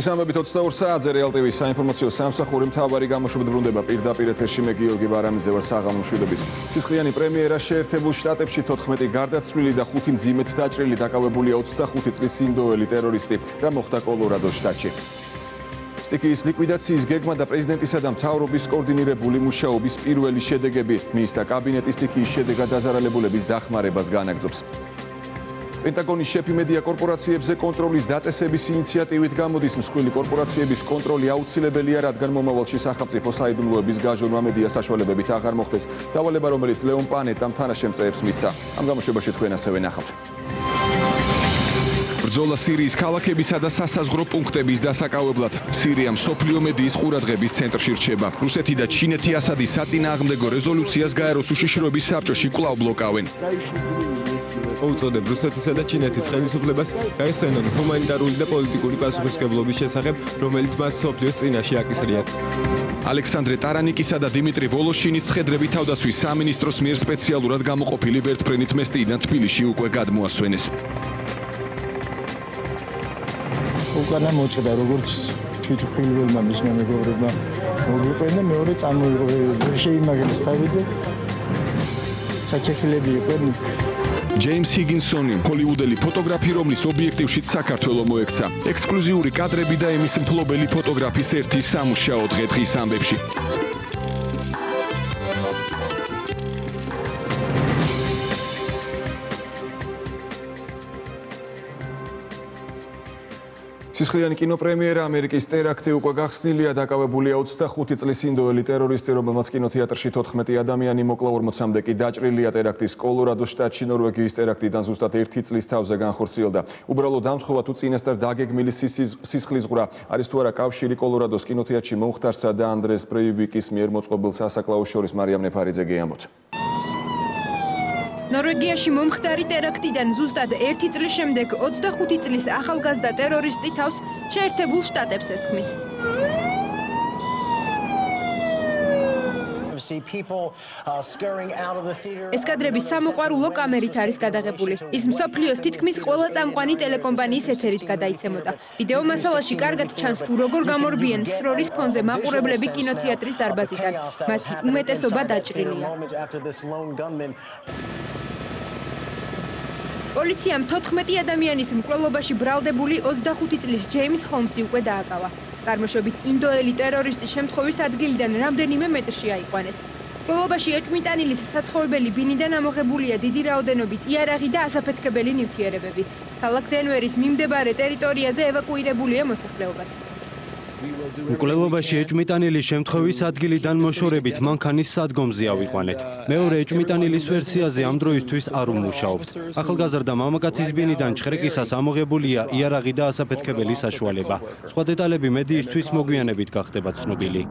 Თვის ამბებით 22 საათზე რეალ TV-ის საინფორმაციო სამსახური მთავარი გამოშვებით ბრუნდება პირდაპირ ეთერში მე გიორგი ბარამიძე ვარ საღამო მშვიდობის. სისხლიანი პრემიერა შეერთებულ შტატებში 14 გარდაცვლილი და 5 მძიმედ დაჭრილი დაკავებულია 25 წლის ინდოელი ტერორისტი, რა მოხდა კოლორადოს შტატში. სტიქიის ლიკვიდაციის გეგმა და პრეზიდენტისა და მთავრობის კოორდინირებული მუშაობის პირველი შედეგები. მინისტრთა კაბინეტი სტიქიის შედეგად დაზარალებულების დახმარებას განაგრძობს. პენტაგონის შეფი მედია კორპორაციებზე კონტროლის დაწესების ინიციატივით გამოდის მსხვილი კორპორაციების კონტროლი აუცილებელია, რადგან მომავალში სახელმწიფო საიდუმლოების გაჟონვა მედია საშუალებებით აღარ მოხდეს. დავალება, რომელიც ლეონ პანეტამ თანაშემწეებს მისცა. ამ გამოშვებაში თქვენ ასევე ნახავთ. ბრძოლა სირიის ქალაქებისა და სასაზღვრო პუნქტების დასაკავებლად. სირია მსოფლიო მედიის ყურადღების ცენტრში რჩება. რუსეთი და ჩინეთი ასადის საწინააღმდეგო რეზოლუციას გაეროს უშიშროების საბჭოში კვლავ ბლოკავენ. უწოდებ რუსეთისა და ჩინეთის ხელისუფლებას გაიხსენონ ჰუმანიტარული და პოლიტიკური პასუხისმგებლობის შესახებ, რომელიც მას მსოფლიოს წინაშე აკისრიათ. ალექსანდრე ტარანიკისა და დიმიტრი ვოლოშინის ცხედრები თავდაცვის სამინისტროს მიერ სპეციალურად გამოყოფილი ვერტფრენით მესტიიდან თბილისში უკვე გადმოასვენეს. უკანა მოჭდა როგორც თვითმფრინველმა მისმა მეგობრებმა მოგვიყვენა, მეორე წამოიღო შეიმაგრეს თავი და საჩეხილები იყვნენ. ჯეიმს ჰიგინსონი, ჰოლივუდელი ფოტოგრაფი, რომლის ობიექტივშიც საქართველო მოექცა. ექსკლუზიური კადრები და იმის მფლობელი ფოტოგრაფის ერთი სამუშაო დღე დღის ამბებში. სისხლიანი კინოპრემიერა ამერიკის ტერაქტი უკვე გახსნილია, დაკავებულია 25 წლის ინდოელი ტერორისტი, რომელმაც კინოთეატრში 14 ადამიანი მოკლა, 40-მდე კი დაჭრილია. ტერაქტის კოლორადოს შტატში ნორვეგიის ტერაქტიდან ზუსტად 1 წლის თავზე განხორციელდა. უბრალო დამთხოვა თუ წინასწარ დაგეგმილი სისხლისღვრა არის თუ არა კავშირი კოლორადოს კინოთეატრში მომხდარსა და ანდრეს ბრეივიკის მიერ მოწყობილ სასაკლაოს შორის. მარიამ ნეფარიძე გეამბოთ. ნორვეგიაში მომხდარი ტერაქტიდან ზუსტად 1 წლის შემდეგ 25 წლის ახალგაზრდა ტერორისტი თავს შეერთებულ შტატებს ესხმის. ეს კადრები სამოყვარულო კამერით არის გადაღებული. ის მსოფლიოს თითქმის ყველა წამყვანი ტელეკომპანიის ეთერით გადაიცემოდა. ვიდეო მასალაში კარგად ჩანს თუ როგორ გამორბიან სროლის ფონზე მაყურებლები კინოთეატრის დარბაზიდან. მათი უმეტესობა დაჭრილია. პოლიციამ 14 ადამიანის მკვლელობაში ბრალდებული 25 წლის ჯეიმს ჰოლმსი უკვე დააკავა. წარმოშობით ინდოელი ტერორისტი შემთხვევის ადგილიდან რამდენიმე მეტრში აიყვანეს. მკვლელობაში ეჭვმიტანილის საცხოვრებელი ბინიდან ამოღებულია დიდი რაოდენობით იარაღი და ასაფეთქებელი ნივთიერებები. ქალაქ დენვერის მიმდებარე ტერიტორიაზე ევაკუირებულია მოსახლეობაც. მკვლელობაში ეჭვმიტანილის შემთხვევის ადგილიდან მოშორებით მანქანის სადგომზე ავიყვანეთ. მეორე ეჭვმიტანილის ვერსიაზე ამ დროისთვის არ უმუშაობს. ახალგაზრდა მამაკაცის ბინიდან ჭხრეკისას ამოღებულია იარაღი და ასაფეთქებელი საშუალება. სხვა დეტალები მედიისთვის მოგვიანებით გახდება ცნობილი.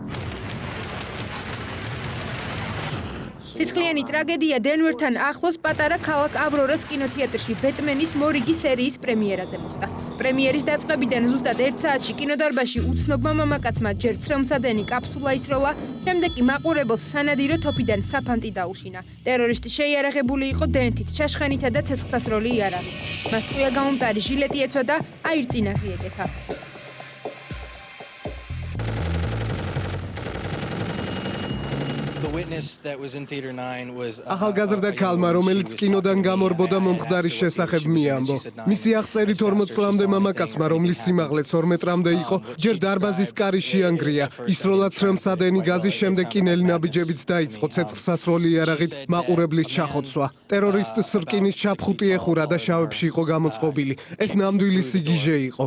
სისხლიანი ტრაგედია დენვერთან ახლოს პატარა ქალაქ ავრორას კინოთეატრში ბეტმენის მორიგი სერიის პრემიერაზე მოხდა. პრემიერის დაწყებიდან ზუსტად 1 საათში კინოდარბაზში უცნობმა მამაკაცმა ჯერ ცრემლსადენი კაფსულა ისროლა, შემდეგ კი მაყურებელს სანადირო თოფიდან საფანტი დაუშინა. ტერორისტი შეიარაღებული იყო დენთით, ჩაშხენითა და ცეცხლსასროლი იარაღით. მას ტყვია გამომტარი ჟილეტი ეცვა და აირწინაღი ეკეთა. ახალგაზრდა ქალმა, რომელიც კინოდან გამორბოდა მომხდარის შესახებ მიამბო. მისი აღწერით 40 წლამდე მამაკაცმა, რომლის სიმაღლე 2 მეტრამდე იყო, ჯერ დარბაზის კარი შეანგრია. ისროლა ცრემლსადენი გაზის შემდეგ კი ნელი ნაბიჯებით დაიწყო ცეცხლსასროლი იარაღით მაყურებლის ჩახოცვა. ტერორისტს რკინის ჩაფხუტი ეხურა და შავებში იყო გამოწყობილი. ეს ნამდვილი სიგიჟე იყო.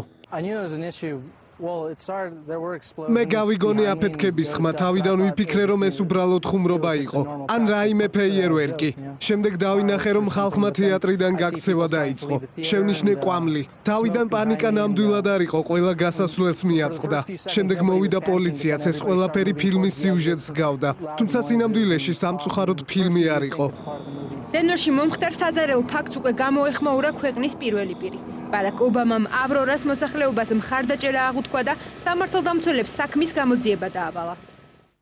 მე გავიგონე აფეთქების ხმა, თავიდან ვიფიქრე, რომ ეს უბრალოდ ხუმრობა იყო, ან რაიმე ფეიერვერკი. შემდეგ დავინახე, რომ ხალხმა თეატრიდან გაქცევა დაიწყო. შევნიშნე კვამლი. თავიდან პანიკა ნამდვილად არ იყო, ყველა გასასვლელს მიაწყდა. შემდეგ მოვიდა პოლიციაც, ეს ყველაფერი ფილმის სიუჟეტს გავდა. თუმცა სინამდვილეში სამწუხაროდ ფილმი არ იყო. დენვერში მომხდარ საზარელ ფაქტს უკვე გამოეხმაურა ქვეყნის პირველი პირი. ბარაკ ობამამ ავრორას მოსახლეობას მხარდაჭერა აღუთქვა და სამართალდამცველებს საქმის გამოძიება დაავალა.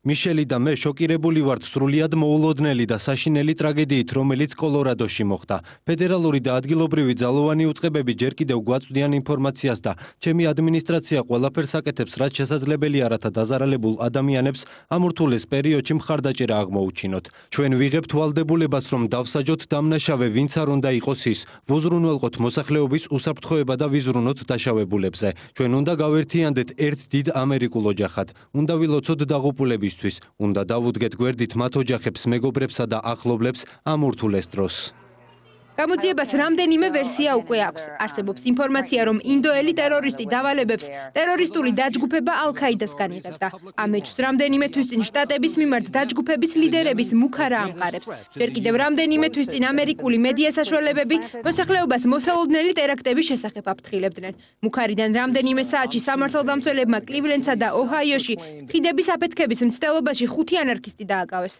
მიშელი და მე შოკირებული ვართ სრულიად მოულოდნელი და საშინელი ტრაგედიით, რომელიც კოლორადოში მოხდა. ფედერალური და ადგილობრივი ძალოვანი უწყებები ჯერ კიდევ გვაწვდიან ინფორმაციას და ჩემი ადმინისტრაცია ყველაფერს აკეთებს, რაც შესაძლებელია, რათა დაზარალებულ ადამიანებს ამ ურთულეს პერიოდში მხარდაჭერა აღმოუჩინოთ. ჩვენ ვიღებთ ვალდებულებას, რომ დავსაჯოთ დამნაშავე, ვინც არ უნდა იყოს ის, ვუზრუნველყოთ მოსახლეობის უსაფრთხოება და ვიზრუნოთ დაშავებულებზე. ჩვენ უნდა გავერთიანდეთ ერთ დიდ ამერიკულ ოჯახად. უნდა ვილოცოთ დაღუპულების უნდა დავუდგეთ გვერდით მათ ოჯახებს, მეგობრებსა და ახლობლებს ამ ურთულეს დროს. გამოძიებას რამდენიმე ვერსია უკვე აქვს. არსებობს ინფორმაცია, რომ ინდოელი ტერორისტი დავალებებს ტერორისტული დაჯგუფება ალ-ქაიდასგან იღებდა. ამ ეჭვს რამდენიმე თვის წინ შტატების მიმართ დაჯგუფების ლიდერების მუქარა ამყარებს. ჯერ კიდევ რამდენიმე თვის წინ ამერიკული მედია საშუალებები მოსახლეობას მოსალოდნელი ტერაქტების შესახებ აფრთხილებდნენ. მუქარიდან რამდენიმე საათში სამართალდამცველებმა კლივლენდსა და ოჰაიოში ხიდების აფეთქების მცდელობაში 5 ანარქისტი დააკავეს.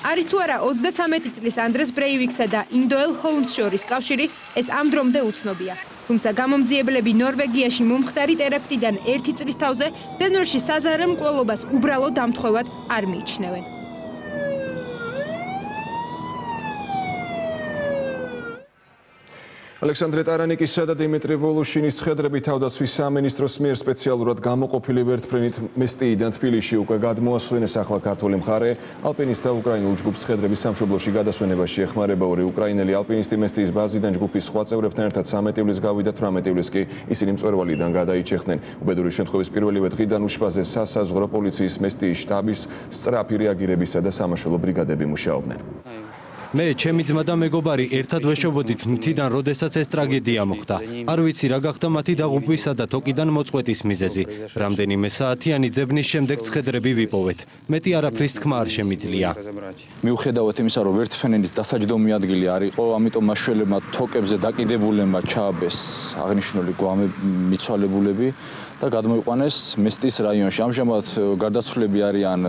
არის თუ არა 33 წლის ანდრეს ბრეივიქსა და ინდოელ ჰოლმს შორის კავშირი, ეს ამ დრომდე უცნობია. თუმცა გამომძიებლები ნორვეგიაში მომხდარი ტერაქტიდან 1 წლის თავზე დენვერში საზარელ მკვლელობას უბრალოდ დამთხოვად არ მიიჩნევენ. ალექსანდრე ტარანიკისა და დიმიტრი ვოლუშინის ცხედრები თავდაცვის სამინისტროს მიერ სპეციალურად გამოყოფილი ვერტმფრენით მესტიიდან თბილისში უკვე გადმოასვენეს. ახლა ქართული მხარე ალპინისტთა უკრაინულ ჯგუფს ცხედრების სამშობლოში გადასვენებაში ეხმარება. ორი უკრაინელი ალპინისტი მესტიის ბაზიდან ჯგუფის სხვა წევრებთან ერთად 13 ივლისს გავიდა, 18 ივლისს კი ისინი მწვერვალიდან გადაიჩეხნენ. უბედური შემთხვევის პირველივე დღიდან უშბაზე სასაზღვრო პოლიციის მესტიის შტაბის სწრაფი რეაგირებისა და სამაშველო ბრიგადები მუშაობდნენ. მე ჩემი ძმა და მეგობარი ერთად ვეშობოდით მთიდან, როდესაც ეს ტრაგედია მოხდა. არ ვიცი რა გახდა მათი დაღუპვისა და თოკიდან მოწყვეტის მიზეზი. რამდენიმე საათიანი ძებნის შემდეგ ცხედრები ვიპოვეთ. მეტი არაფრის თქმა არ შემიძლია. მიუხედავად იმისა, რომ ვერტმფრენის დასაჯდომი ადგილი არ იყო, ამიტომ მაშველებმა თოკებზე დაკიდებულებმა ჩააბეს აღნიშნული მიცვალებულები და გადმოიყვანეს მესტიის რაიონში. ამჟამად გარდაცვლილები არიან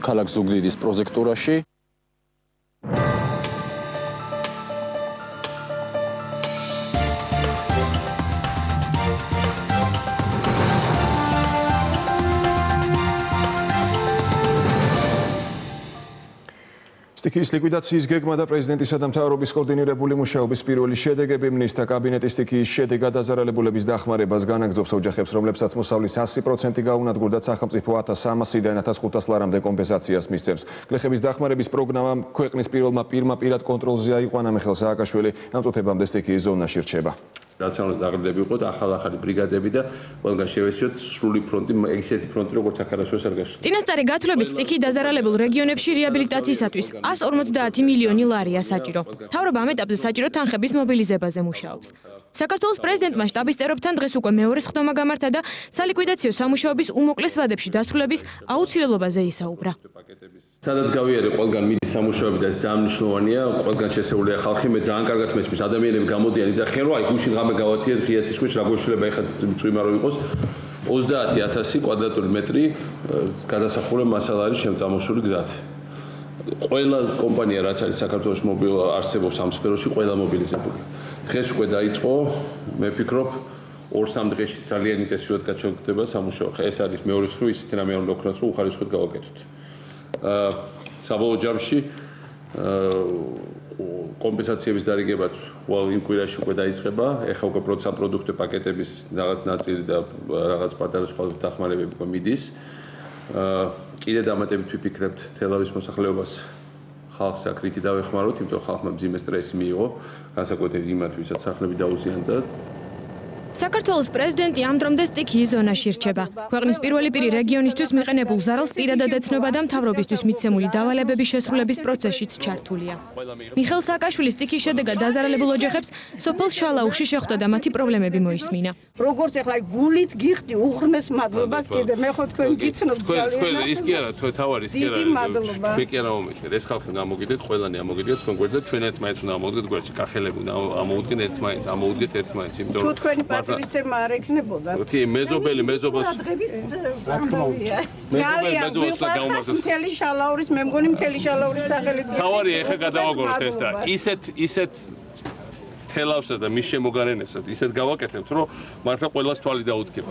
ქალაქ ზუგდიდის პროექტურაში. სტიქიის ლიკვიდაციის გეგმა და პრეზიდენტისა და მთავრობის კოორდინირებული მუშაობის პირველი შედეგები. მინისტრთა კაბინეტის სტიქიის შედეგად დაზარალებულების დახმარებას განაგრძობს ოჯახებს, რომლებსაც მოსავლის 100% გაუნადგურდათ, სახელმწიფო 1300-დან 1500 ლარამდე კომპენსაციას მისცემს. გლეხების დახმარების პროგრამამ ქვეყნის პირველმა პირად კონტროლზე აიყვანა. მიხეილ სააკაშვილი ამ წუთებამდე სტიქიის ზონაში რჩება. რაციონალური დაღრდები იყო და ახალი ბრიგადები და ყველგან შევეციოთ სრული ფრონტი, ისეთი ფრონტი როგორც საქართველოს არ გასულა. წინასწარი გათვლებით სტიქიის დაზარალებულ რეგიონებში რეაბილიტაციისათვის 150 მილიონი ლარია საჭირო. მთავრობა ამ ეტაპზე საჭირო თანხების მობილიზებაზე მუშაობს. საქართველოს პრეზიდენტმა შტაბის წევრებთან დღეს უკვე მეორე სხდომა გამართა და სალიკვიდაციო სამუშაოების უმოკლეს ვადებში დასრულების აუცილებლობაზე ისაუბრა. სადაც გავიარე ყველგან მიდის სამუშაოები და ეს ძალიან მნიშვნელოვანია. ყველგან შესეულია ხალხი, მე ძალიან კარგად მესმის, ადამიანები გამოდიან, იძახიან, რომ აი გუშინ ღამე გავათიეთ ღიაცის ქვეშ, რა გვეშლება ეხლა წვიმა რო იყოს. 30000 კვადრატული მეტრი გადასახურე მასალა არის შემწამოშული გზად. ყველა კომპანია რაც არის საქართველოს არსებობს ამ სფეროში, ყველა მობილიზებული. დღეს უკვე დაიწყო, მე ვფიქრობ 2-3 დღეში ძალიან ინტენსიურად გაჩაღდება სამუშაო. ეს არის მეორე მხრივ ისეთი რამე უნდა ვქნათ, რომ უხარისხოდ გავაკეთოთ. საბოლოო ჯამში კომპენსაციების დარიგებაც იმ კვირაში უკვე დაიწყება. ეხლა უკვე პროდუქტი პაკეტების რაღაც ნაწილი და რაღაც პატარა სხვა დახმარებები უკვე მიდის. კიდე დამატებით ვიფიქრებთ თელავის მოსახლეობას ხალხს აკრიტი დავეხმაროთ, იმიტომ რომ ხალხმა მძიმე სტრესი მიიღო, განსაკუთრებით იმათ, ვისაც სახლები დაუზიანდა. საქართველოს პრეზიდენტი ამ დრომდე სტიქიის ზონაში რჩება. ქვეყნის პირველი პირი რეგიონისთვის მიყენებულ ზარალს პირადად ეცნობა და მთავრობისთვის მიცემული დავალებების შესრულების პროცესშიც ჩართულია. მიხეილ სააკაშვილი სტიქიის შედეგად დაზარალებულ ოჯახებს სოფელ შალაუში შეხვდა და მათი პრობლემები მოისმინა. როგორც ახლა გულით გიხდი უღრმეს მადლობას კიდე მე ხო თქვენ გიცნობთ ძალიან. თქვენ ის კი არა, თავარი ის კი არა. დიდი მადლობა. მე კი არა მომეჩნია. ეს ხალხი გამოგიდეთ, ყველანი ამოგიდეთ თქვენ გვერდზე, ჩვენ ერთმანეთს უნდა ამოვდგეთ გვერდში, კახელები უნდა ამოვდგენ ერთმანეთს, ამოვუძიეთ ერთმანეთს, იმიტომ რომ თქვენი პატივისცემა არ ექნებოდა. კი, მეზობელი მეზობას ძალიან მთელი შალაურის, მე მგონი მთელი შალაურის სახელით. თავარი ეხა გადავაგოროთ ეს და ისეთ თელავსაც და მის შემოგარენებსაც ისეთ გავაკეთებთ, რომ მართლა ყველას თვალი დაუდგება.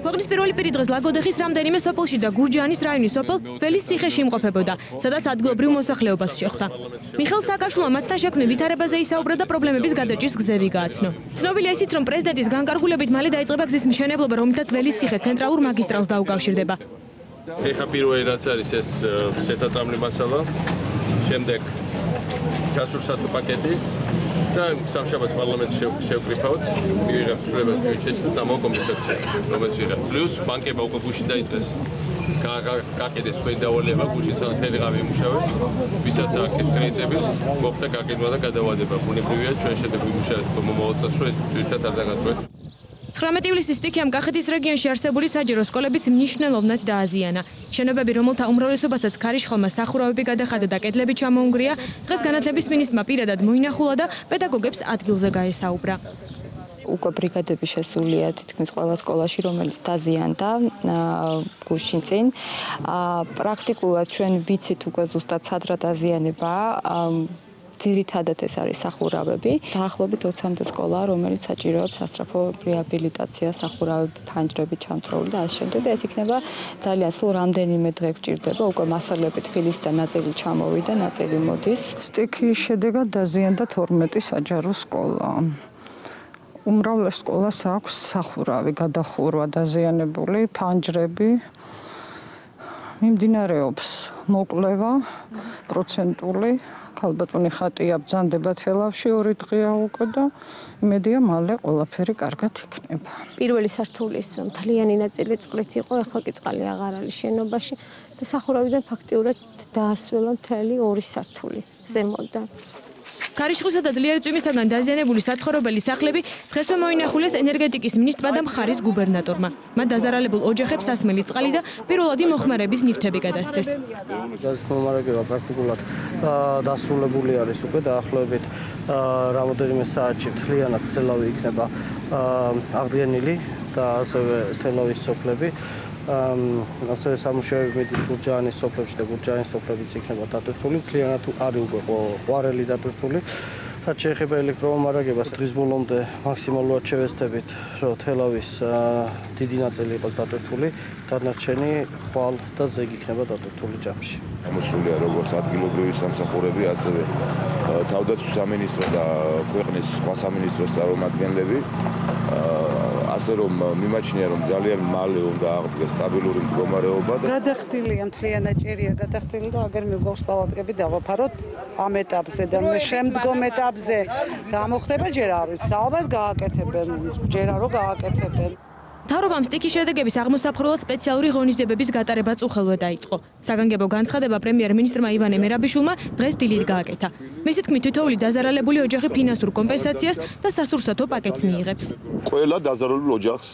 ქვეყნის პირველი პირი დღეს ლაგოდეხის რამდენიმე სოფელში და გურჯაანის რაიონის სოფელ ველის ციხეში იმყოფებოდა, სადაც ადგილობრივ მოსახლეობას შეხვდა. მიხეილ სააკაშვილმა მათთან შექმნილ ვითარებაზე ისაუბრა და პრობლემების გადაჭრის გზები გააცნო. ცნობილია ისიც, რომ პრეზიდენტის განკარგულებით მალე დაიწყება გზის მშენებლობა, რომლითაც ველის ციხე ცენტრალურ მაგისტრალს დაუკავშირდება. ეხა პირველი რაც არის ეს შესაძლებელი მასალა, შემდეგ სასურსათო პაკეტი და სამშაბათს პარლამენტში შევკრიფავთ, მივიღებთ ცვლილებებს ბიუჯეტში და წამოვა კომპენსაცია, რომელიც ვიღებთ. პლუს ბანკებმა უკვე გუშინ დაიწყეს გაკეთეს თქვენი დავალება, გუშინ თელეღამი იმუშავებს, ვისაც აქვს კრედიტები, მოხდა გაკეთება და გადავადება. ბუნებრივია ჩვენ შედეგი ვიმუშავებთ მომავალ წელს, რომ ეს თვითონ არ დაგაწყვეტ. 19 ივლისის სტიქიამ კახეთის რეგიონში არსებული საჯარო სკოლებიც მნიშვნელოვნად დააზიანა. შენობები, რომელთა უმრავლესობასაც ქარიშხალმა სახურავები გადახადა და კედლები ჩამოუნგრია, დღეს განათლების მინისტრმა პირადად მოინახულა და პედაგოგებს ადგილზე გაესაუბრა. უკვე ბრიგადები შესულია თითქმის ყველა სკოლაში, რომელიც დაზიანდა გუშინ წინ. პრაქტიკულად ჩვენ ვიცით უკვე ზუსტად სად რა დაზიანება. ძირითადად ეს არის სახურავები. დაახლოებით 20-მდე სკოლაა, რომელიც საჭიროებს სასწრაფო რეაბილიტაციას, სახურავები, ფანჯრები ჩამთრეული და ასე შემდეგ. და ეს იქნება ძალიან სულ რამდენიმე დღე გჭირდება. უკვე მასალები თბილისიდან ნაწილი ჩამოვიდა, ნაწილი მოდის. სტიქიის შედეგად დაზიანდა 12 საჯარო სკოლა. უმრავლეს სკოლას აქვს სახურავი, გადახურვა დაზიანებული, ფანჯრები. მიმდინარეობს მოკვლევა პროცენტული. ქალბატონი ხატია ბრძანდება თელავში 2 დღეა უკვე და იმედია მალე ყველაფერი კარგად იქნება. პირველი სართულის მთლიანი ნაწილი წყლით იყო, ახლა კი წყალი აღარ არის შენობაში და სახურავიდან ფაქტიურად დაასველა მთელი 2 სართული ზემოდან. ქარიშხლისა და ძლიერი წვიმისაგან დაზიანებული საცხოვრებელი სახლები დღესვე მოინახულეს ენერგეტიკის მინისტრმა და მხარის გუბერნატორმა. მათ დაზარალებულ ოჯახებს სასმელი წყალი და პირველადი მოხმარების ნივთები გადასცეს. გაზეთმომარაგება პრაქტიკულად დასრულებული არის უკვე დაახლოებით რამოდენიმე საათში მთლიანად თელავი იქნება აღდგენილი და ასევე თელავის სოფლები. ასევე სამუშაოები მიდის გურჯაანის სოფლებში და გურჯაანის სოფლებიც იქნება დატვირთული, მთლიანად არის უკვე ყვარელი დატვირთული. რაც შეეხება ელექტრომომარაგებას, დღის ბოლომდე მაქსიმალურად შევეცდებით, რომ თელავის დიდი ნაწილი იყოს დატვირთული, დანარჩენი ხვალ და ზეგ იქნება დატვირთული ჯამში. გამოსულია როგორც ადგილობრივი სამსახურები, ასევე თავდაცვის სამინისტრო და ქვეყნის სხვა სამინისტროს წარმომადგენლები. ასე რომ მიმაჩნია რომ ძალიან მალე უნდა აღდგეს სტაბილური მდგომარეობა და გადახდილია მთლიანად ჭერია გადახდილი და აგერ მიგავს პალატკები დავაფაროთ ამ ეტაპზე და შემდგომ ეტაპზე გამოხდება ჯერ არის ალბათ გააკეთებენ ჯერა რომ გააკეთებენ. მთავრობამ სტიქის შედეგების აღმოსაფხვრელად სპეციალური ღონისძიებების გატარებაც უხელვე დაიწყო. საგანგებო განცხადება პრემიერ-მინისტრმა ივანე მერაბიშვილმა დღეს დილით გააკეთა. მისი თქმით, თითოეული დაზარალებული ოჯახი ფინანსურ კომპენსაციას და სასურსათო პაკეტს მიიღებს. ყველა დაზარალებულ ოჯახს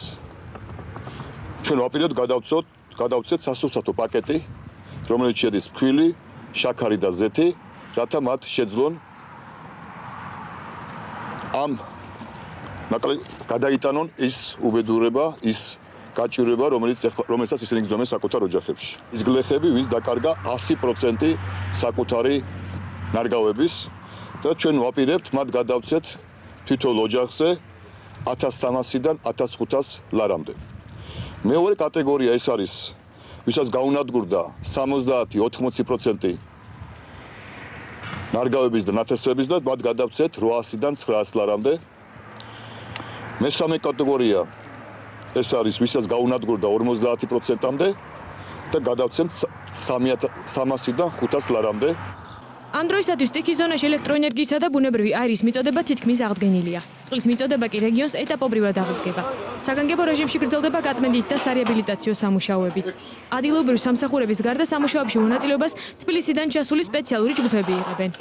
ჩვენ ვაპირებთ გადავცეთ სასურსათო პაკეტი, რომელიც შედის ფქვილი, შაქარი და ზეთი, რათა მათ შეძლონ ამ გადაიტანონ ის უბედურება, ის გაჭირვება, რომელსაც ისინი გრძნობენ საკუთარ ოჯახებში. ის გლეხები, ვის დაკარგა 100% საკუთარი ნარგავების და ჩვენ ვაპირებთ მათ გადავცეთ თითოეულ ოჯახზე 1300-დან 1500 ლარამდე. მეორე კატეგორია ეს არის, ვისაც გაუნადგურდა 70-80% ნარგავების და ნათესების და მათ გადავცეთ 800-დან 900 ლარამდე. მესამე კატეგორია ეს არის, ვისაც გაუნადგურდა 50%-მდე და გადავცემთ 300-დან 500 ლარამდე. ამ დროისათვის სტიქის ზონაში ელექტროენერგიისა და ბუნებრივი აირის მიწოდება თითქმის აღდგენილია. წყლის მიწოდება კი რეგიონს ეტაპობრივად აღდგება. საგანგებო რეჟიმში გრძელდება გაწმენდით და სარეაბილიტაციო სამუშაოები. ადგილობრივი სამსახურების გარდა სამუშაოებში მონაწილეობას თბილისიდან ჩასული სპეციალური ჯგუფები იღებენ.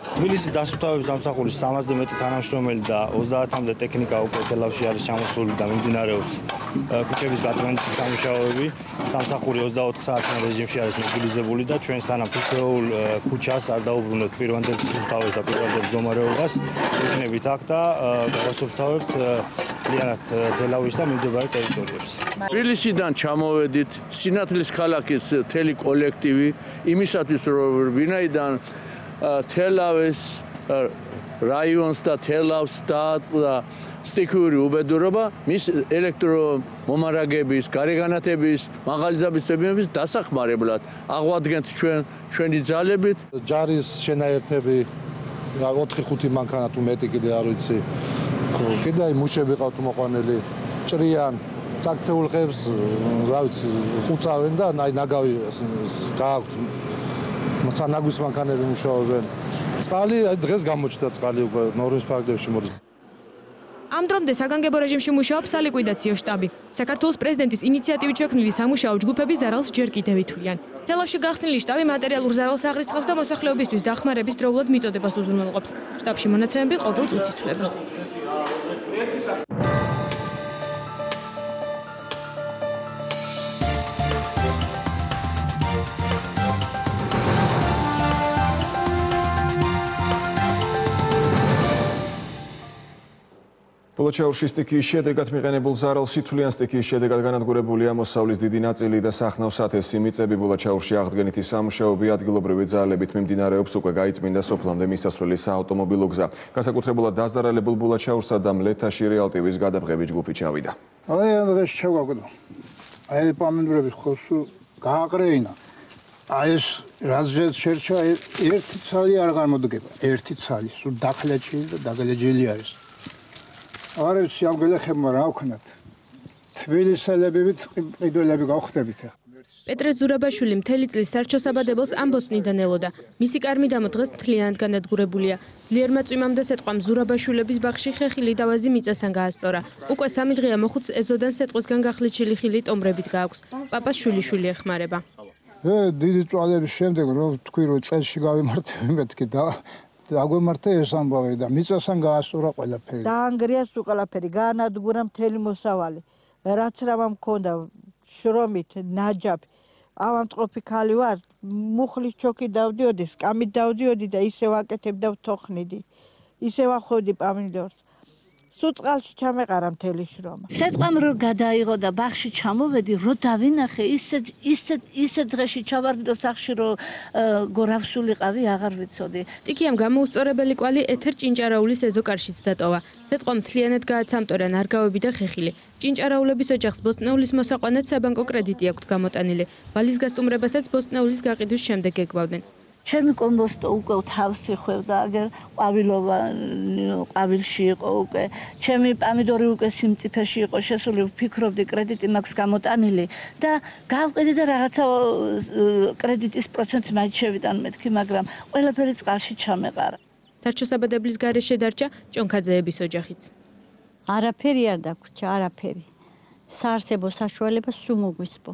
თბილისის დასუფთავების სამსახურის 300-ზე მეტი თანამშრომელი და 30-მდე ტექნიკა უკვე თელავში არის ჩამოსული და მიმდინარეობს ქუჩების გაწმენდის სამუშაოები. სამსახური 24 საათიან რეჟიმში არის მობილიზებული და ჩვენ სანამ თითოეულ ქუჩას არ დაუბრუნებთ პირვანდელ დასუფთავებას და პირვანდელ მდგომარეობას, ვიქნებით აქ და დავასუფთავებთ მთლიანად თელავის და მიმდებარე ტერიტორიებს. თბილისიდან ჩამოვედით სინათლის ქალაქის მთელი კოლექტივი იმისათვის რომ ვინაიდან თელავის რაიონს და თელავს დააწყდა სტიქიური უბედურობა მის ელექტრომომარაგების, გარეგანათების, მაღალი დაბის დასახმარებლად აღვადგენთ ჩვენი ძალებით. ჯარის შენაერთები 4-5 მანქანა თუ მეტი კიდე არ ვიცი. კიდე აი მუშები ყავთ მოყვანილი, ჭრიან, წაქცეულ ხებს, რა ვიცი, ხუწავენ და აი ნაგავი გააქვთ. სანაგვის მანქანები მუშაობენ. წყალი დღეს გამოჩნდა წყალი უკვე ნორვეგიის ფარგლებში მოდის. ამ დრომდე საგანგებო რეჟიმში მუშაობს სალიკვიდაციო შტაბი. საქართველოს პრეზიდენტის ინიციატივით შექმნილი სამუშაო ჯგუფები ზარალს ჯერ კიდევ ითვლიან. თელავში გახსნილი შტაბი მატერიალურ ზარალს აღრიცხავს და მოსახლეობისთვის დახმარების დროულად მიწოდებას უზრუნველყოფს. შტაბში მონაცემები ყოველ წუთს იცვლება. ბოლოჩაურში სტიქიის შედეგად მიყენებულ ზარალს ითვლიან. სტიქიის შედეგად განადგურებულია მოსავლის დიდი ნაწილი და სახნავ-სათესი მიწები. ბოლოჩაურში აღდგენითი სამუშაოები ადგილობრივი ძალებით მიმდინარეობს. უკვე გაიწმინდა სოფლამდე მისასვლელი საავტომობილო გზა. განსაკუთრებულად დაზარალებულ ბოლოჩაურსა და მლეთაში რეალტივის გადაბღებით ჯგუფი ჩავიდა. აი ეს შევაგდო. აი პამინდრები ხოს გააყრეინა. აი ეს რაზეც შერჩა ერთი ცალი არ გამოდგება. ერთი ცალი, სულ დახლეჭილი და დაგლეჯილი არის. არ ვიცი ამ გელეხებმა რა ვქნათ. თბილისელებივით ყიდველები გავხდებით ახლა. პეტრე ზურაბაშვილი მთელი წლის სარჩოსაბადებელს ამბოსტნიდან ელოდა. მისი კარმიდამო დღეს მთლიანად განადგურებულია. ძლიერმა წვიმამ და სეტყვამ ზურაბაშვილების ბაღში ხეხილი და ვაზი მიწასთან გაასწორა. უკვე 3 დღეა მოხუც ეზოდან სეტყვისგან გახლეჩილი ხილი ტომბრებით გააქვს. პაპას შვილიშვილი ეხმარება. დიდი წვალების შემდეგ რომ თქვი რომ წელში გავიმართები მეთქი და აგვემართა ეს ამბავი და მიწასთან გაასწორა ყველაფერი. დაანგრიას თუ ყველაფერი, გაანადგურა მთელი მოსავალი. რაც რა მქონდა შრომით, ნაჯაფი. ავამწყობი ხალი ვარ, მუხლის ჩოქი დავდიოდი, სკამით დავდიოდი და ისევ აკეთებდა თოხნიდი. ისევ ახვევდი პამინდორს. სულ წყალში ჩამეყარა მთელი შრომა. სეტყვამ რო გადაიღო და ბაღში ჩამოვედი, რო დავინახე, ისე დღეში ჩავარდო სახში, რომ გორავსულიყავი, აღარ ვიცოდი. სტიქიამ გამოუსწორებელი კვალი ეთერ ჭინჭარაულის ეზოკარშიც დატოვა. სეტყვამ მთლიანად გააცამტორა ნარგავები და ხეხილი. ჭინჭარაულების ოჯახს ბოსტნეულის მოსაყვანად საბანკო კრედიტი აქვთ გამოტანილი. ვალის გასტუმრებასაც ბოსტნეულის გაყიდვის შემდეგ ეგბავდნენ. ჩემი კომბოსტო უკვე თავს იხევდა, აგერ ყვავილში იყო უკვე. ჩემი პამიდორი უკვე სიმწიფეში იყო შესული, ვფიქრობდი კრედიტი მაქვს გამოტანილი და გავყიდი და რაღაცა კრედიტის პროცენტს მაინც შევიტან მეთქი, მაგრამ ყველაფერი წყალში ჩამეყარა. სარჩოსაბადებლის გარეშე დარჩა ჭონქაძეების ოჯახიც. არაფერი არ დაგვრჩა, არაფერი. საარსებო საშუალება სულ მოგვისპო.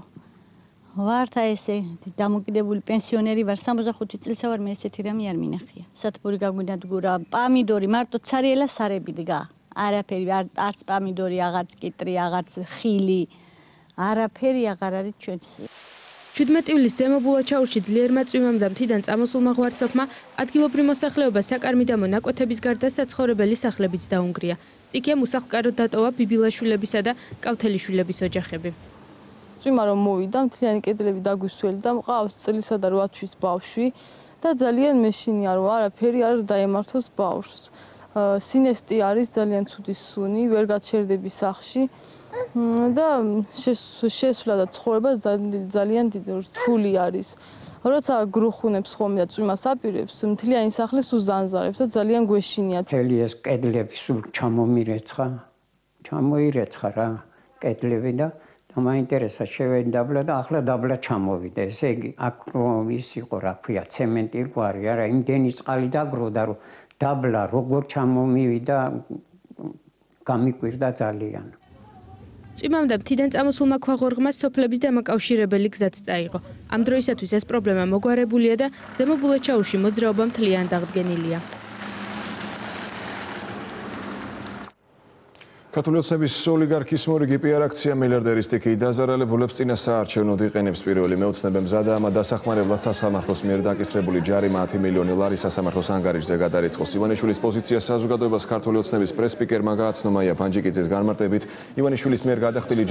ვართ ესე დამოკიდებული პენსიონერი ვარ 65 წელსა ვარ მე ესეთი რამე არ მინახია. სათბური გაგვინადგურა, პამიდორი მარტო ცარიელა სარები დგა. არაფერი არც პამიდორი, აღარც კიტრი, აღარც ხილი. არაფერი აღარ არის ჩვენს. 17 ივლისს ზემო ბულაჩაურში ძლიერმა წვიმამ და მთიდან წამოსულმა ღვარცოფმა ადგილობრივ მოსახლეობას საკარმიდამო ნაკვეთების გარდა საცხოვრებელი სახლებიც დაუნგრია. სტიქიამ უსახლკაროდ დატოვა ბიბილაშვილებისა და კავთელიშვილების ოჯახები. წვიმა რომ მოვიდა, მთლიანი კედლები დაგვისველი და მყავს წლისა და 8 თვის ბავშვი და ძალიან მეშინია რომ არაფერი არ დაემართოს ბავშვს. სინესტი არის ძალიან ცუდი სუნი, ვერ გაჩერდები სახში და შესვლა და ცხოვრება ძალიან დიდი რთული არის. როცა გრუხუნებს ხოლმე და წვიმას აპირებს, მთლიანი სახლის უზანზარებს და ძალიან გვეშინია. მთელი ეს კედლები სულ ჩამოირეცხა რა კედლები და მაინტერესა შევედაბლა და ახლა დაბლა ჩამოვიდა. ესე იგი აქ ის იყო რა ქვია ცემენტი ყვარი არა იმდენი წყალი დაგროვდა რომ დაბლა როგორ ჩამომივიდა გამიკვირდა ძალიან. წვიმამ და მთიდან წამოსულმა ქვაღორღმას სოფლების დამაკავშირებელი გზაც წაიღო. ამ დროისათვის ეს პრობლემა მოგვარებულია და ზემო ბულაჩაურში მოძრაობა მთლიანად აღდგენილია. ქართული ოცნების ოლიგარქის მორიგი პიარ აქცია მილიარდერის ტიკი დაზარალებულებს წინა საარჩევნოდ იყენებს. პირველი მეოცნებამ მზადა ამა დასახმარებლად სასამართლოს მიერ დაკისრებული ჯარი 10 მილიონი ლარი სასამართლოს ანგარიშზე გადარიცხოს. ივანიშვილის პოზიცია საზოგადოებას ქართული ოცნების პრესპიკერმა გააცნო მაია ფანჯიკიძის განმარტებით. ივანიშვილის მიერ გადახდილი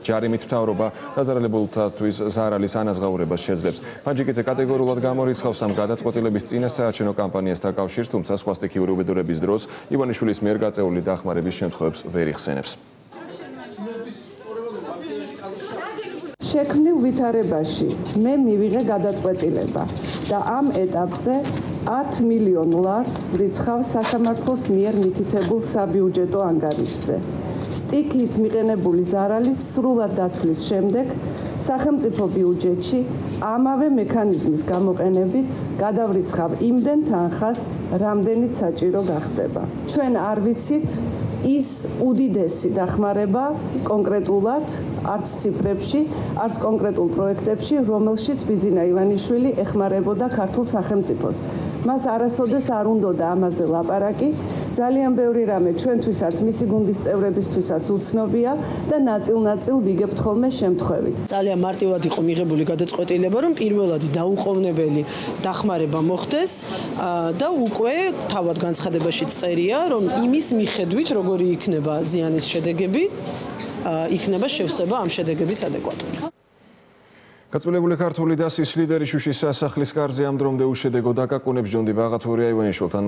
ჯარიმით მთავრობა დაზარალებულთათვის ზარალის ანაზღაურებას შეძლებს. ფანჯიკიძე კატეგორიულად გამორიცხავს ამ გადაწყვეტილების წინა საარჩევნო კამპანიას დაკავშირს, თუმცა სხვა სტიქიური უბედურების დროს ივანიშვილის მიერ გაწეული დახმარების შემთხვევებს ვერ იხსენებს. შექმნილ ვითარებაში მე მივიღე გადაწყვეტილება და ამ ეტაპზე 10 მილიონ ლარს ვრიცხავ სასამართლოს მიერ მითითებულ საბიუჯეტო ანგარიშზე. სტიქით მიყენებული ზარალის სრულად დათვლის შემდეგ სახელმწიფო ბიუჯეტში ამავე მექანიზმის გამოყენებით გადავრიცხავ იმდენ თანხას, რამდენიც საჭირო გახდება. ჩვენ არ ვიცით ის უდიდესი დახმარება კონკრეტულად არც ციფრებში, არც კონკრეტულ პროექტებში, რომელშიც ბიძინა ივანიშვილი ეხმარებოდა ქართულ სახელმწიფოს. მას არასოდეს არ უნდოდა ამაზე ლაპარაკი. ძალიან ბევრი რამე ჩვენთვისაც, მისი გუნდის წევრებისთვისაც უცნობია და ნაწილ-ნაწილ ვიგებთ ხოლმე შემთხვევით. ძალიან მარტივად იყო მიღებული გადაწყვეტილება, რომ პირველად დაუყოვნებელი დახმარება მოხდეს და უკვე თავად განცხადებაშიც წერია, რომ იმის მიხედვით, როგორი იქნება ზიანის შედეგები, იქნება შევსება ამ შედეგების ადეკვატური. გაწმენებული ქართული დასის ლიდერი შუშის სასახლის კარზე ამ დრომდე უშედეგო დაკაკუნებს ჯონდი ბაღათურია ივანიშვილთან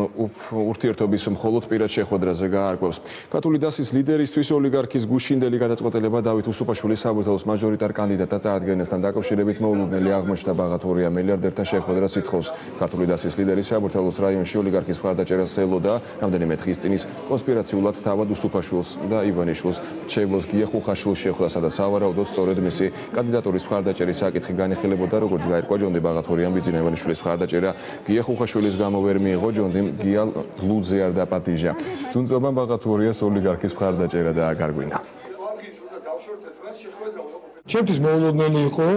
ურთიერთობის მხოლოდ პირად შეხვედრაზე გაარკვევს. ქართული დასის ლიდერისთვის ოლიგარქის გუშინდელი გადაწყვეტილება დავით უსუპაშვილის საბურთალოს მაჟორიტარ კანდიდატად წარდგენასთან დაკავშირებით მოულოდნელი აღმოჩნდა ბაღათურია მილიარდერთან შეხვედრას ითხოვს. ქართული დასის ლიდერი საბურთალოს რაიონში ოლიგარქის მხარდაჭერას ელოდა რამდენიმე დღის წინ ის კონსპირაციულად თავად უსუპაშვილს და ივანიშვილს ჩევლოს გია ხუხაშვილს შეხვდა, სადაც ავარაუდოდ სწორედ მისი კანდიდატურის მხარდაჭერის საკითხი განიხილებოდა, როგორც გაირკვა ჯონდი ბაღათურიამ ბიძინა ივანიშვილის მხარდაჭერა გია ხუხაშვილის გამო ვერ მიიღო, ჯონდიმ გია ლუძე არ დაპატიჟა. ძუნწობამ ბაღათურიას ოლიგარქის მხარდაჭერა დააგარგვინა. ჩემთვის მოულოდნელი იყო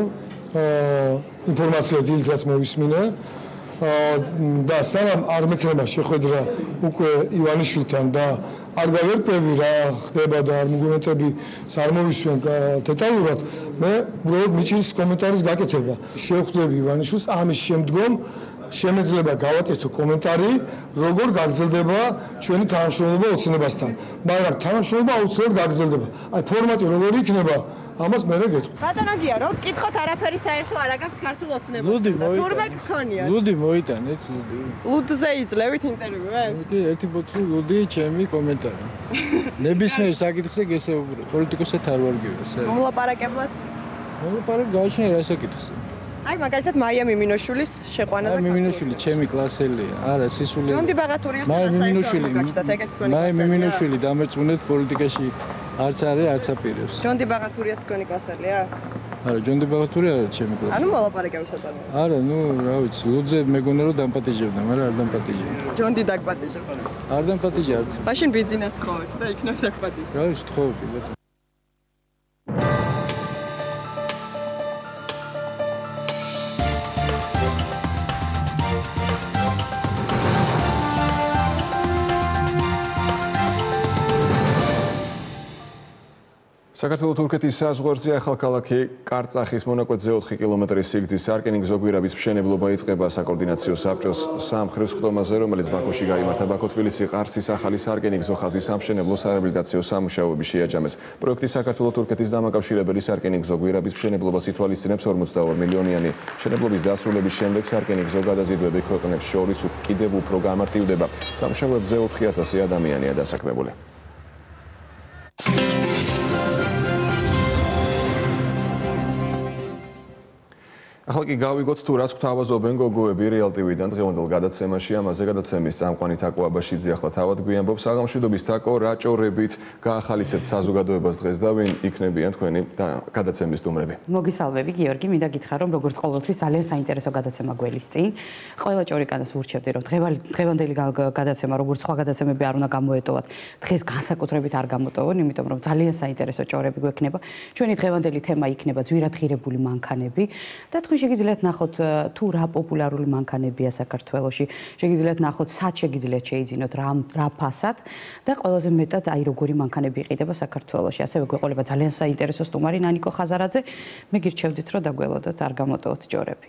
ინფორმაცია დილითაც მოვისმინე და სანამ არ მექნება შეხვედრა უკვე ივანიშვილთან და არ გავერკვევი რა ხდება და არ მოგონეთები არ მოვისვენ დეტალურად, მე უბრალოდ მიჭირს კომენტარის გაკეთება. შევხვდები ივანიშვილს, ამის შემდგომ შემეძლება გავაკეთო კომენტარი, როგორ გაგრძელდება ჩვენი თანამშრომლობა ოცნებასთან. მაგრამ თანამშრომლობა აუცილებლად გაგრძელდება. აი ფორმატი როგორი იქნება, ამას მე გეტყვი. ბატონო გია, რომ გკითხოთ არაფერი საერთო არ აქვს ქართულ ოცნებასთან. ლუდი მოიტანეთ. თურმე გქონიათ. ლუდი მოიტანეთ, ლუდი. ლუდზე იძლევით ინტერვიუებს? ლუდი, ერთი ბოთლი ლუდი, ჩემი კომენტარი. ნებისმიერ საკითხზე გესაუბრებ. პოლიტიკოსად არ ვარ გიოს. მოლაპარაკებლად? მოლაპარაკ გააჩნია რა საკითხზე. აი მაგალითად მაია მიმინოშვილის შეყვანაზე. მაია მიმინოშვილი ჩემი კლასელია. არა, სისული. ჯონდი ბაღათურიასთან საერთოდ მაგაჩნდათ ეგეც თქვენი კლასელია. მაია მიმინოშვილი დამერწმუნეთ პოლიტიკაში არც არის, არც აპირებს. ჯონდი ბაღათურიას თქვენი კლასელია? არა, ჯონდი ბაღათურია არა ჩემი კლასელი. ანუ მოლაპარაკებთ საწარმო. არა, ნუ რა ვიცი, ლუძე მეგონა რომ დამპატიჟებდა, მაგრამ არ დამპატიჟებდა. ჯონდი დაგპატიჟებ. არ დამპატიჟა არც. მაშინ ბიძინას თხოვეთ და იქნებ დაგპატიჟებ. რა ვიცი, თხოვები ბატონო. საქართველო-თურქეთის საზღვარზე ახალქალაქი კარწახის მონაკვეთზე 4 კილომეტრის სიგრძის სარკინიგზო გვირაბის მშენებლობა იწყება საკოორდინაციო საბჭოს სამხედრო ხდომაზე, რომელიც ბაქოში გაიმართა. ბაქო-თბილისი-ყარსის ახალი სარკინიგზო ხაზის სამშენებლო სარეაბილიტაციო სამუშაოები შეაჯამეს. პროექტი საქართველო-თურქეთის დამაკავშირებელი სარკინიგზო გვირაბის მშენებლობას ითვალისწინებს 42 მილიონიანი. მშენებლობის დასრულების შემდეგ სარკინიგზო გადაზიდვები ქვეყნებს შორის კიდევ უფრო გამარტივდება. სამუშაოებზე 4000 ადამიანია დასაქმებული. ახლა კი გავიგოთ თუ რას გვთავაზობენ გოგოები რეალ ტივიდან დღევანდელ გადაცემაში. ამაზე გადაცემის წამყვანი თაკო აბაშიძე ახლა თავად გვიამბობს. საღამოშვიდობის თაკო, რა ჭორებით გაახალისებთ საზოგადოებას დღეს და ვინ იქნებიან თქვენი გადაცემის სტუმრები? მოგესალმები გიორგი, მინდა გითხრა რომ როგორც ყოველთვის ძალიან საინტერესო გადაცემა გველის წინ. ყველა ჭორიკანას ვურჩევდი რომ დღევანდელი გადაცემა როგორც სხვა გადაცემები არ უნდა გამოეტოვათ. დღეს განსაკუთრებით არ გამოტოვონ, იმიტომ რომ ძალიან საინტერესო ჭორები გვექნება. ჩვენი დღევანდელი თემა იქნება ძვირადღირებული მანქანები და თქვენ შეგიძლიათ ნახოთ თუ რა პოპულარული მანქანებია საქართველოში, შეგიძლიათ ნახოთ სად შეგიძლიათ შეიძინოთ რა ფასად და ყველაზე მეტად აი როგორი მანქანები იყიდება საქართველოში. ასევე გვეყოლება ძალიან საინტერესო სტუმარი ნანიკო ხაზარაძე. მე გირჩევდით რომ დაგველოდოთ, არ გამოტოვოთ ჯორები.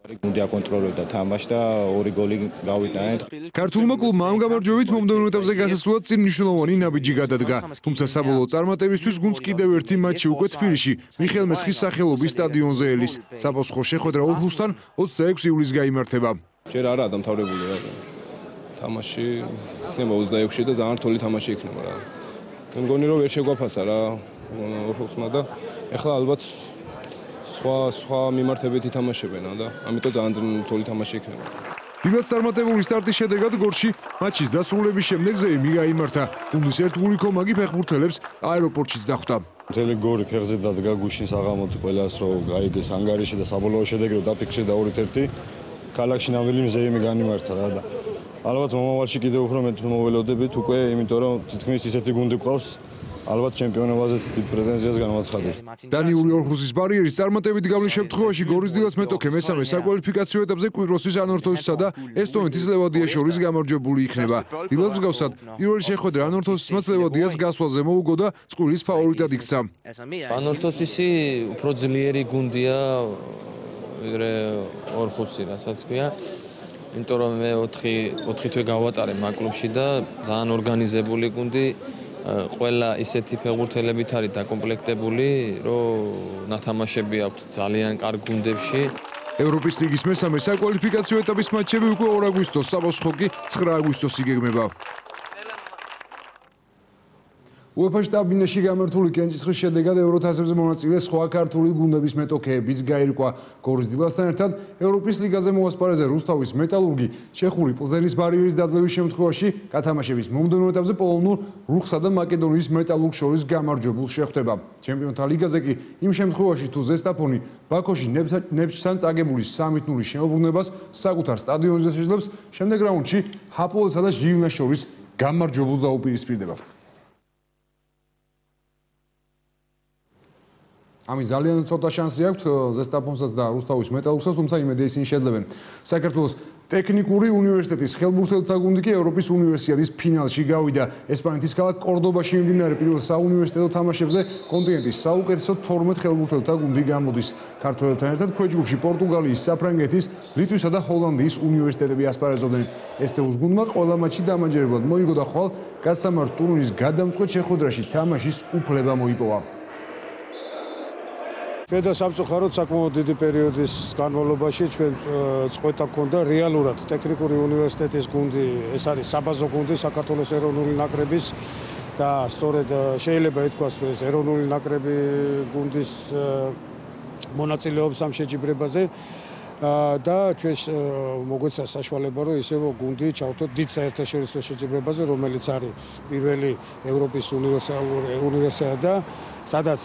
გუნდი აკონტროლებდა თამაშს და 2 გოლი გავიტანეთ. ქართულმა კლუბმა ამ გამარჯვებით მომდევნო ეტაპზე გასასვლელად წინ მნიშვნელოვანი ნაბიჯი გადადგა. თუმცა საბოლოო წარმატებისთვის გუნდს კიდევ ერთი მატჩი უკვე თბილისში, მიხეილ მესხის სახელობის სტადიონზე ელის. საფოსხო შეხვედრა ორჰუსთან 26 ივლისს გაიმართება. ჯერ არა დამთავრებული რა. თამაში იქნება 26-ში და ძალიან რთული თამაში იქნება რა. მე მგონი რომ ვერ შეგვაფასა რა ორჰუსმა და ეხლა ალბათ სხვა მიმართებით ითამაშებენ და ამიტომ ძალიან რთული თამაში იქნება. დილას წარმატებული სტარტის შედეგად გორში მატჩის დასრულების შემდეგ ზეიმი გაიმართა. გუნდის ერთგული კომაგი ფეხბურთელებს აეროპორტშიც დახვდა. მთელი გორი ფეხზე დადგა გუშინ საღამოთი ყველას რომ გაიგეს ანგარიში და საბოლოო შედეგი რომ დაფიქსირდა 2-1. ქალაქში ნამდვილი ზეიმი განიმართა რა და ალბათ მომავალში კიდევ უფრო მეტ მოველოდებით უკვე იმიტომ რომ თითქმის ისეთი გუნდი გვყავს ალბათ ჩემპიონობაზეც დიდ პრეტენზიას განაცხადებს. დანიური ორჰუსის ბარიერის წარმატებით გავლის შემთხვევაში გორის დილას მეტოქე მესამე საკვალიფიკაციო ეტაპზე კვიროსის ანორთოსისა და ესტონეთის ლევადიას შორის გამარჯვებული იქნება. დილას მსგავსად პირველი შეხვედრა ანორთოსისმაც ლევადიას გასვლაზე მოუგო და წყვილის ფავორიტად იქცა. ანორთოსისი უფრო ძლიერი გუნდია ვიდრე ორჰუსი, რასაც ქვია. იმიტომ რომ მე 4 თვე გავატარე მაგ კლუბში და ძალიან ორგანიზებული გუნდი ყველა ისეთი ფეხბურთელებით არის დაკომპლექტებული, რომ ნათამაშები აქვთ ძალიან კარგ გუნდებში. ევროპის ლიგის მესამე საკვალიფიკაციო ეტაპის მატჩები უკვე 2 აგვისტოს, საბავშვო კი 9 აგვისტოს იგეგმება. UEFA შტაბ-ბინაში გამართული კენჭისყრის შედეგად ევროთასებზე მონაწილე სხვა ქართული გუნდების მეტოქეებიც გაირკვა. გორის დილასთან ერთად ევროპის ლიგაზე მოასპარეზე რუსთავის მეტალურგი ჩეხური პლზენის ბარიერის დაძლევის შემთხვევაში გათამაშების მომდევნო ეტაპზე პოლონურ რუხსა და მაკედონიის მეტალურგ შორის გამარჯვებულს შეხვდება. ჩემპიონთა ლიგაზე კი იმ შემთხვევაში თუ ზესტაფონი ბაქოში ნეფჩთან წაგებული 3-0 შემოbrunებას საკუთარ სტადიონზე შეძლებს, შემდეგ რაუნდში ჰაპოელსა და ჟილინას შორის გამარჯვებულს დაუპირისპირდება. ამის ძალიან ცოტა შანსი აქვს ზესტაფონსაც და რუსთავის მეტალურგსაც, თუმცა იმედია ისინი შეძლებენ. საქართველოს ტექნიკური უნივერსიტეტის ხელბურთელთა გუნდი კი ევროპის უნივერსიადის ფინალში გავიდა. ესპანეთის ქალაქ კორდობაში მიმდინარე პირველ საუნივერსიტეტო თამაშებზე კონტინენტის საუკეთესო 12 ხელბურთელთა გუნდი გამოდის. ქართველებთან ერთად ქვეჯგუფში პორტუგალიის, საფრანგეთის, ლიტვისა და ჰოლანდიის უნივერსიტეტები ასპარეზობდნენ. ესტეუს გუნდმა ყველა მატჩი დამაჯერებლად მოიგო და ხვალ გასამართ ტურნირის გადამწყვეტ შეხვედრაში თამაშის უფლება მოიპოვა. ჩვენ და სამწუხაროდ საკმაოდ დიდი პერიოდის განმავლობაში ჩვენ წყვეტა გქონდა რეალურად ტექნიკური უნივერსიტეტის გუნდი, ეს არის საბაზო გუნდი საქართველოს ეროვნული ნაკრების და სწორედ შეიძლება ითქვას, რომ ეს ეროვნული ნაკრები გუნდის მონაწილეობს ამ შეჯიბრებაზე და ჩვენ მოგვეცა საშუალება, რომ ისევ გუნდი ჩავთოთ დიდ საერთაშორისო შეჯიბრებაზე, რომელიც არის პირველი ევროპის უნივერსიადა და სადაც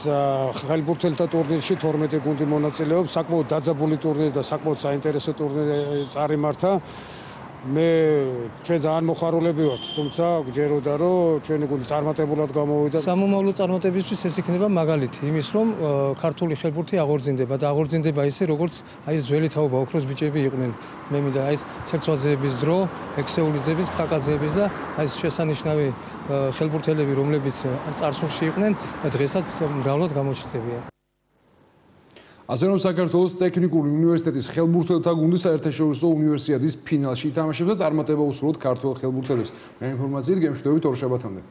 ხელბურთელთა ტურნირში 12 გუნდი მონაწილეობს, საკმაოდ დაძაბული ტურნირი და საკმაოდ საინტერესო ტურნირი წარიმართა. მე ჩვენ ძალიან მოხარულები ვართ, თუმცა გჯეროდა რომ ჩვენი გუნდი წარმატებულად გამოვიდა. სამომავლო წარმატებისთვის ეს იქნება მაგალითი იმის, რომ ქართული ხელბურთი აღორძინდება და აღორძინდება ისე, როგორც აი ეს ძველი თაობა ოქროს ბიჭები იყვნენ. მე მინდა აი ეს ცერცვაძეების დრო, ექსეულიძეების, ფაკაძეების და აი ეს შესანიშნავი ხელბურთელები, რომლებიც წარსულში იყვნენ, დღესაც მრავლად გამოჩნდებიან. ასე რომ საქართველოს ტექნიკური უნივერსიტეტის ხელბურთელთა გუნდი საერთაშორისო უნივერსიადის ფინალში ითამაშებს და წარმატება უსურვოთ ქართველ ხელბურთელებს. მე ინფორმაციით გემშვიდობით ორ შაბათამდე.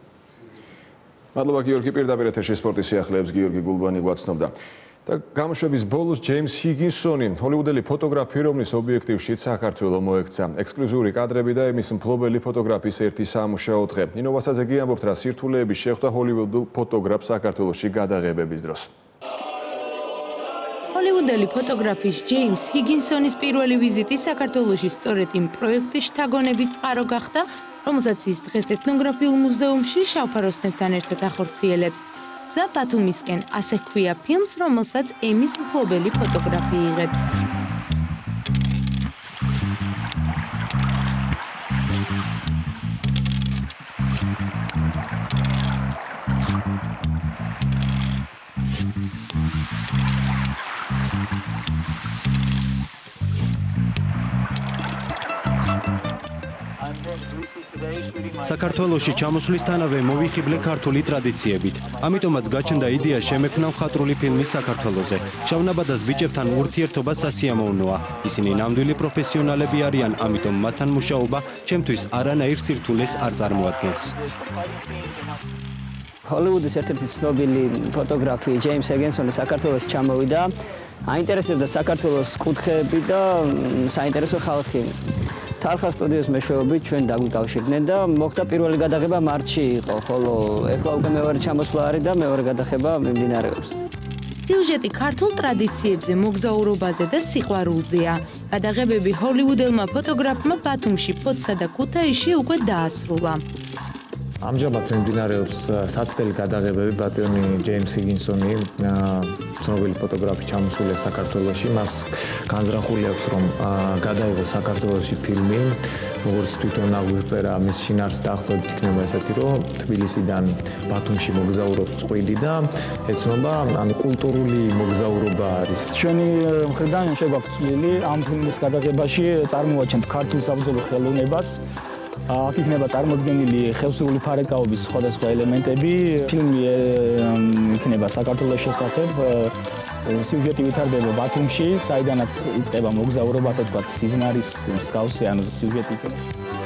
მადლობა გიორგი, პირდაპირ ეთერში სპორტის სიახლეებს გიორგი გულბანი გვაცნობდა. და გამოშვების ბოლოს ჯეიმს ჰიგინსონი, ჰოლივუდელი ფოტოგრაფი, რომლის ობიექტივშიც საქართველო მოექცა. ექსკლუზიური კადრები და მის მფლობელი ფოტოგრაფის ერთი სამუშაო დღე. ნინოვასაძე ამბობთ, რა სირთულეები შეხვდა ჰოლივუდელ ფოტოგრაფს საქართველოში გადაღებების დროს. ჰოლივუდელი ფოტოგრაფის ჯეიმს ჰიგინსონის პირველი ვიზიტი საქართველოში სწორედ იმ პროექტის შთაგონების წყარო გახდა, რომელსაც ის დღეს ეთნოგრაფიულ მუზეუმში შავფაროსნებთან ერთად ახორციელებს. გზა ბათუმისკენ, ასე ჰქვია ფილმს, რომელსაც ემის მფლობელი ფოტოგრაფი იღებს. საქართველოში ჩამოსვლისთანავე მოვიხიბლე ქართული ტრადიციებით. ამიტომაც გაჩნდა იდეა შემექმნა მხატვრული ფილმი საქართველოზე. შავნაბადას ბიჭებთან ურთიერთობა სასიამოვნოა. ისინი ნამდვილი პროფესიონალები არიან, ამიტომ მათთან მუშაობა ჩემთვის არანაირ სირთულეს არ წარმოადგენს. ჰოლივუდის ერთ-ერთი ცნობილი ფოტოგრაფი ჯეიმს ჰიგინსონი საქართველოს ჩამოვიდა. აინტერესებდა საქართველოს კუთხეები და საინტერესო ხალხი. თარხა სტუდიოს მეშვეობით ჩვენ დაგვიკავშირდნენ და მოხდა პირველი გადაღება მარტში იყო, ხოლო ეხლა უკვე მეორე ჩამოსვლა არის და მეორე გადაღება მიმდინარეობს. სიუჟეტი ქართულ ტრადიციებზე, მოგზაურობაზე და სიყვარულზეა. გადაღებები ჰოლივუდელმა ფოტოგრაფმა ბათუმში, ფოთსა და ქუთაისში უკვე დაასრულა. ამჟამად მიმდინარეობს საცდელი გადაღებები ბატონი ჯეიმს ჰიგინსონი, ცნობილი ფოტოგრაფი ჩამოსულია საქართველოში. მას განზრახული აქვს, რომ გადაიღოს საქართველოში ფილმი, როგორც თვითონ აღვიწერა მის შინაარსს დაახლოებით იქნება ესეთი, რომ თბილისიდან ბათუმში მოგზაურობს წყვილი და ეცნობა კულტურული მოგზაურობა არის. ჩვენი მხრიდან შეგვაქვს წვლილი ამ ფილმის გადაღებაში წარმოვაჩენთ ქართულ საბრძოლო ხელოვნებას. აქ იქნება წარმოდგენილი ხევსურული ფარეკაობის სხვადასხვა ელემენტები. ფილმი იქნება საქართველოს შესახებ. სიუჟეტი ვითარდება ბათუმში, საიდანაც იწყება მოგზაურობა, ასე ვთქვათ, სიზმარის მსგავსი, ანუ სიუჟეტი იქნება.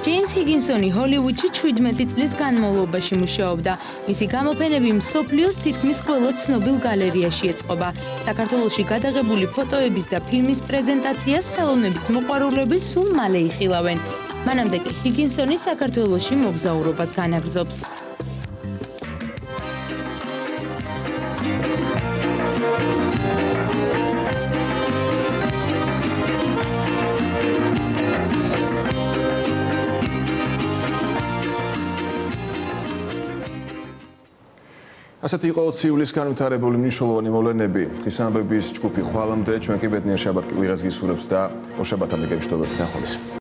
ჯეიმს ჰიგინსონი ჰოლივუდში 17 წლის განმავლობაში მუშაობდა. მისი გამოფენები მსოფლიოს თითქმის ყველა ცნობილ გალერეაში ეწყობა. საქართველოში გადაღებული ფოტოების და ფილმის პრეზენტაციას ხელოვნების მოყვარულები სულ მალე იხილავენ. მანამდე კი ჰიგინსონი საქართველოში მოგზაურობას განაგრძობს. ასეთი იყო ციulis განვითარებული მნიშვნელოვანი მოვლენები. ხისამბების ჯგუფი ხვალამდე ჩვენ კი ბედნიერ შაბათ კვირას გისურვებთ და ორ შაბათამდე გემშვიდობებით. ნახვამდის.